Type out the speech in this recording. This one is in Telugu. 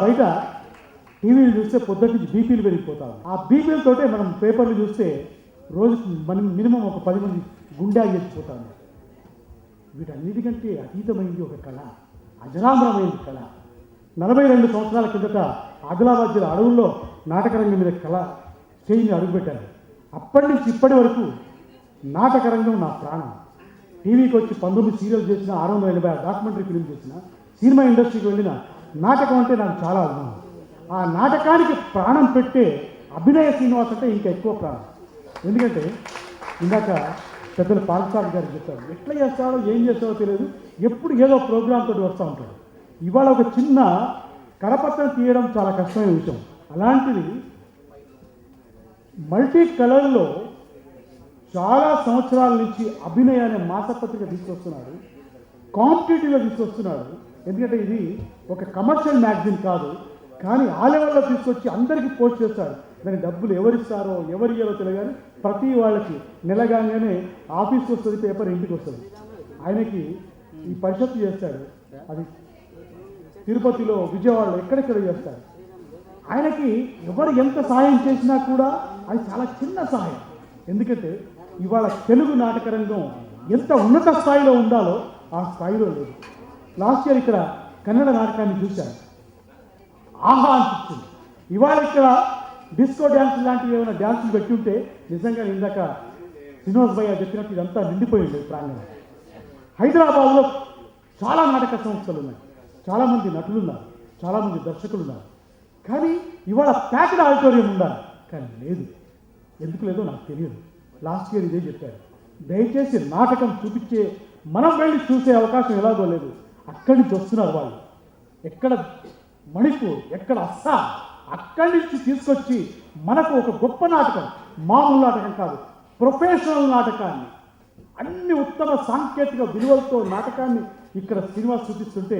బయట టీవీలు చూస్తే పొద్దుటి నుంచి బీపీలు పెరిగిపోతాం. ఆ బీపీలతోటే మనం పేపర్లు చూస్తే రోజుకి మినిమం ఒక 10 మంది గుండె ఆగిపోతాము. వీటన్నిటికంటే అతీతమైంది ఒక కళ, అజరామరమైంది కళ. 42 సంవత్సరాల కిందట ఆదిలాబాద్ జిల్లా అడవుల్లో నాటకరంగం మీద కళ స్టేజ్ని అడుగుపెట్టాను. అప్పటి నుంచి ఇప్పటి వరకు నాటకరంగం నా ప్రాణం. టీవీకి వచ్చి 19 సీరియల్ చేసిన, 680 డాక్యుమెంటరీ ఫిల్మ్ చేసిన, సినిమా ఇండస్ట్రీకి వెళ్ళిన నాటకం అంటే నాకు చాలా అభిమానం. ఆ నాటకానికి ప్రాణం పెట్టే అభినయ శ్రీనివాస్ అంటే ఇంకా ఎక్కువ ప్రాణం. ఎందుకంటే ఇందాక పెద్దలు పాలసారి గారు చెప్పారు, ఎట్లా చేస్తాడో ఏం చేస్తాడో తెలియదు, ఎప్పుడు ఏదో ప్రోగ్రామ్ తోటి వస్తూ ఉంటాడు. ఇవాళ ఒక చిన్న కరపత్రం తీయడం చాలా కష్టమైన విషయం. అలాంటిది మల్టీ కలర్లో చాలా సంవత్సరాల నుంచి అభినయ అనే మాసపత్రిక తీసుకొస్తున్నాడు, కాంపిటేటివ్గా తీసుకొస్తున్నాడు. ఎందుకంటే ఇది ఒక కమర్షియల్ మ్యాగజైన్ కాదు, కానీ ఆ లెవెల్లో తీసుకొచ్చి అందరికీ పోస్ట్ చేస్తాడు. దాని డబ్బులు ఎవరిస్తారో ఎవరియ్యారో తెలియదు, ప్రతి వాళ్ళకి నెలగానే ఆఫీస్కి వస్తుంది, పేపర్ ఇంటికి వస్తుంది. ఆయనకి ఈ పరిషత్తు చేస్తాడు, అది తిరుపతిలో, విజయవాడలో, ఎక్కడెక్కడ చేస్తాడు. ఆయనకి ఎవరు ఎంత సహాయం చేసినా కూడా అది చాలా చిన్న సహాయం. ఎందుకంటే ఇవాళ తెలుగు నాటక రంగం ఎంత ఉన్నత స్థాయిలో ఉండాలో ఆ స్థాయిలో లేదు. లాస్ట్ ఇయర్ ఇక్కడ కన్నడ నాటకాన్ని చూశాను, ఆహా అనిపించింది. ఇవాళ ఇక్కడ డిస్కో డ్యాన్స్ లాంటివి ఏమైనా డ్యాన్సులు పెట్టి ఉంటే నిజంగా ఇందాక శ్రీనివాస్ భయ్య చెప్పినట్టు ఇదంతా నిండిపోయింది ప్రాంగణం. హైదరాబాద్లో చాలా నాటక సంస్థలు ఉన్నాయి, చాలామంది నటులు ఉన్నారు, చాలామంది దర్శకులు ఉన్నారు. కానీ ఇవాళ ప్యాక్డ్ ఆడిటోరియం ఉండాలి, కానీ లేదు. ఎందుకు లేదో నాకు తెలియదు. లాస్ట్ ఇయర్ ఇదే చెప్పారు, దయచేసి నాటకం చూపించే మనం వెళ్ళి చూసే అవకాశం ఎలాగో లేదు. అక్కడి నుంచి వస్తున్నారు వాళ్ళు, ఎక్కడ మణిపూర్, ఎక్కడ అస్సాం, అక్కడి నుంచి తీసుకొచ్చి మనకు ఒక గొప్ప నాటకం, మామూలు నాటకం కాదు, ప్రొఫెషనల్ నాటకాన్ని, అన్ని ఉత్తమ సాంకేతిక విలువలతో నాటకాన్ని ఇక్కడ శ్రీనివాస్ చూపిస్తుంటే